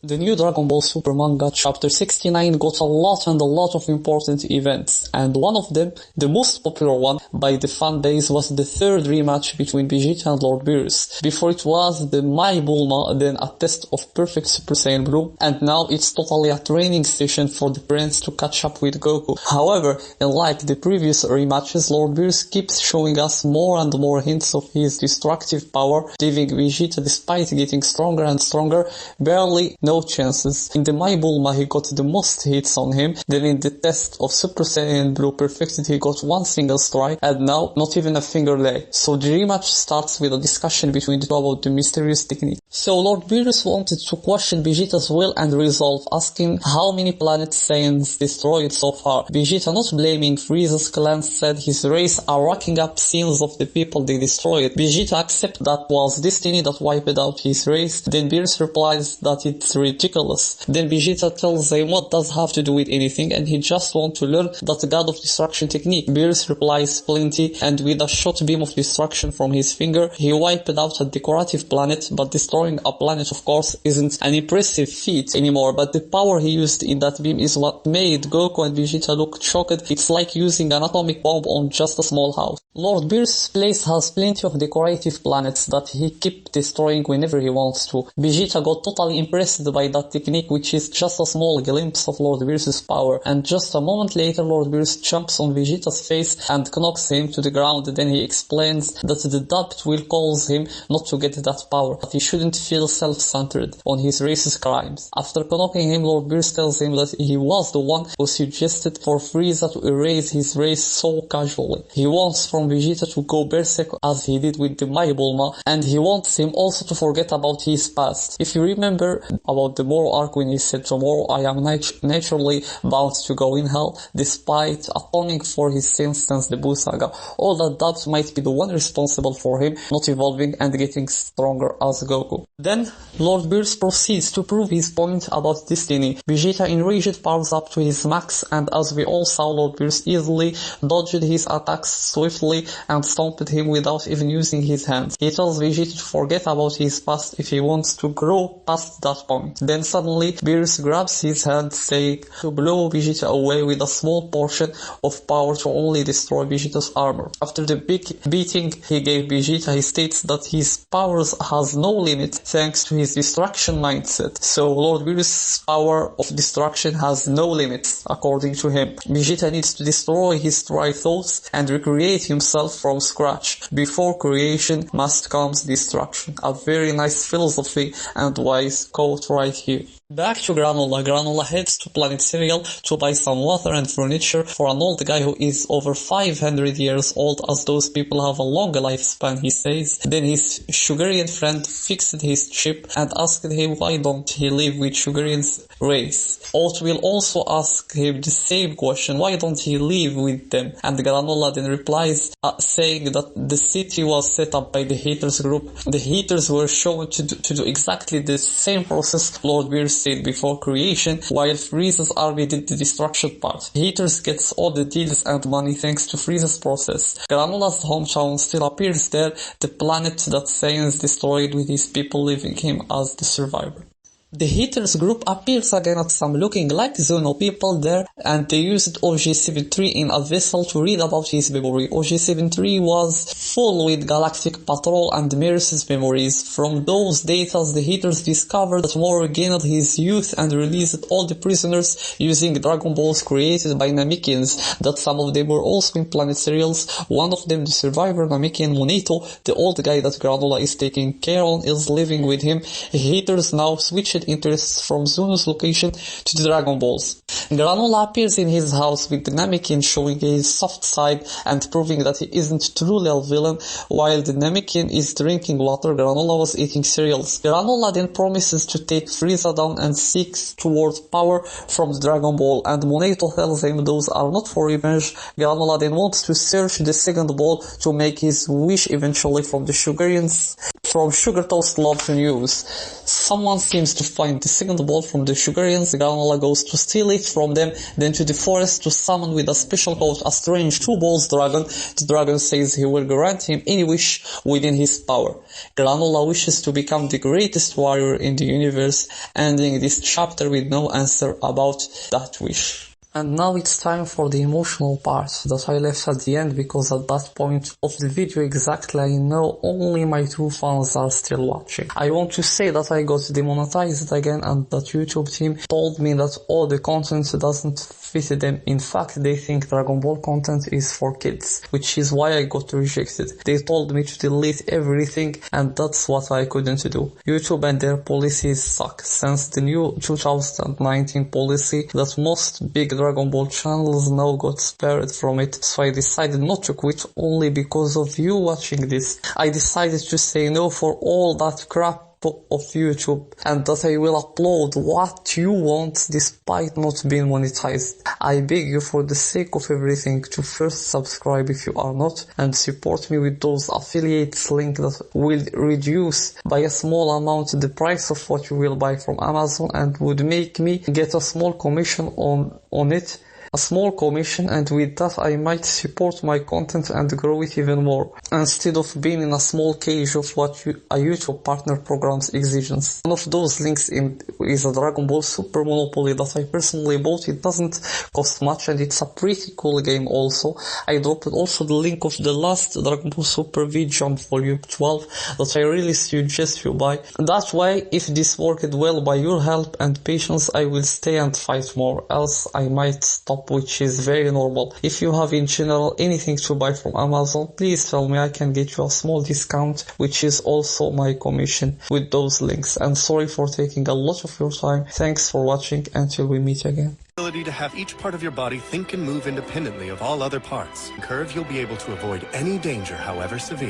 The new Dragon Ball Super Manga Chapter 69 got a lot of important events, and one of them, the most popular one by the fan base, was the third rematch between Vegeta and Lord Beerus. Before it was the My Bulma, then a test of perfect Super Saiyan Blue, and now it's totally a training station for the Prince to catch up with Goku. However, unlike the previous rematches, Lord Beerus keeps showing us more and more hints of his destructive power, leaving Vegeta, despite getting stronger and stronger, barely no chances. In the My Bulma he got the most hits on him, then in the test of Super Saiyan Blue Perfected he got one single strike, and now not even a finger lay. So the rematch starts with a discussion between the two about the mysterious technique. So Lord Beerus wanted to question Vegeta's will and resolve, asking how many planets Saiyans destroyed so far. Vegeta, not blaming Frieza's clan, said his race are racking up sins of the people they destroyed. Vegeta accepts that was destiny that wiped out his race. Then Beerus replies that it's ridiculous. Then Vegeta tells him what does have to do with anything, and he just wants to learn that God of Destruction technique. Beerus replies plenty, and with a short beam of destruction from his finger, he wiped out a decorative planet. But destroying a planet, of course, isn't an impressive feat anymore, but the power he used in that beam is what made Goku and Vegeta look shocked. It's like using an atomic bomb on just a small house. Lord Beerus' place has plenty of decorative planets that he keeps destroying whenever he wants to. Vegeta got totally impressed by that technique, which is just a small glimpse of Lord Beerus' power, and just a moment later Lord Beerus jumps on Vegeta's face and knocks him to the ground. Then he explains that the doubt will cause him not to get that power, but he shouldn't feel self-centered on his racist crimes. After knocking him, Lord Beerus tells him that he was the one who suggested for Frieza to erase his race so casually. He wants from Vegeta to go berserk as he did with the My Bulma, and he wants him also to forget about his past. If you remember about the Moro arc when he said tomorrow I am naturally bound to go in hell, despite atoning for his sins since the Buu saga, all that doubt might be the one responsible for him not evolving and getting stronger as Goku. Then Lord Beerus proceeds to prove his point about destiny. Vegeta Enraged powers up to his max, and as we all saw, Lord Beerus easily dodged his attacks swiftly and stomped him without even using his hands. He tells Vegeta to forget about his past if he wants to grow past that point. Then suddenly Beerus grabs his hand, saying to blow Vegeta away with a small portion of power to only destroy Vegeta's armor. After the big beating he gave Vegeta, he states that his powers has no limit thanks to his destruction mindset. So Lord Beerus' power of destruction has no limits, according to him. Vegeta needs to destroy his dry thoughts and recreate himself from scratch. Before creation must come destruction. A very nice philosophy and wise quote right here. Back to Granolah. Granolah heads to Planet Cereal to buy some water and furniture for an old guy who is over 500 years old, as those people have a long lifespan, he says. Then his Sugarian friend fixed his chip and asked him why don't he live with Sugarian's race. Oat will also ask him the same question, why don't he live with them? And Granolah then replies saying that the city was set up by the Haters group. The Haters were shown to do exactly the same process Lord Beerus said before creation, while Frieza's army did the destruction part. Haters gets all the deals and money thanks to Frieza's process. Granolah's hometown still appears there, the planet that Saiyans destroyed with his people leaving him as the survivor. The Haters group appears again at some looking like Zuno people there, and they used OG-73 in a vessel to read about his memory. OG-73 was full with Galactic Patrol and Beerus' memories. From those data, the Haters discovered that Moro regained his youth and released all the prisoners using Dragon Balls created by Namekians, that some of them were also in Planet Cereals. One of them, the survivor Namekian Moneto, the old guy that Granolah is taking care of, is living with him. Haters now switched interests from Zuno's location to the Dragon Balls. Granolah appears in his house with the Namekian showing his soft side and proving that he isn't truly a villain. While the Namekian is drinking water, Granolah was eating cereals. Granolah then promises to take Frieza down and seeks towards power from the Dragon Ball, and Moneto tells him those are not for revenge. Granolah then wants to search the second ball to make his wish eventually from the Sugarians, from Sugar Toast Love to News. Someone seems to find the second ball from the Sugarians, Granolah goes to steal it from them, then to the forest to summon with a special code a strange 2 balls dragon. The dragon says he will grant him any wish within his power. Granolah wishes to become the greatest warrior in the universe, ending this chapter with no answer about that wish. And now it's time for the emotional part that I left at the end, because at that point of the video exactly I know only my 2 fans are still watching. I want to say that I got demonetized again and that YouTube team told me that all the content doesn't fit them. In fact, they think Dragon Ball content is for kids, which is why I got rejected. They told me to delete everything, and that's what I couldn't do. YouTube and their policies suck, since the new 2019 policy that most big Dragon Ball channels now got spared from it, so I decided not to quit only because of you watching this. I decided to say no for all that crap of YouTube, and that I will upload what you want despite not being monetized. I beg you, for the sake of everything, to first subscribe if you are not, and support me with those affiliates link that will reduce by a small amount the price of what you will buy from Amazon, and would make me get a small commission on it. A small commission, and with that I might support my content and grow it even more, instead of being in a small cage of what a YouTube partner program's exigence. One of those links is a Dragon Ball Super Monopoly that I personally bought. It doesn't cost much and it's a pretty cool game also. I dropped also the link of the last Dragon Ball Super V-Jump Volume 12 that I really suggest you buy. That way, if this worked well by your help and patience, I will stay and fight more, else I might stop, which is very normal. If you have in general anything to buy from Amazon, please tell me, I can get you a small discount, which is also my commission with those links. And sorry for taking a lot of your time. Thanks for watching, until we meet again. Ability to have each part of your body think and move independently of all other parts. Curve, you'll be able to avoid any danger, however severe.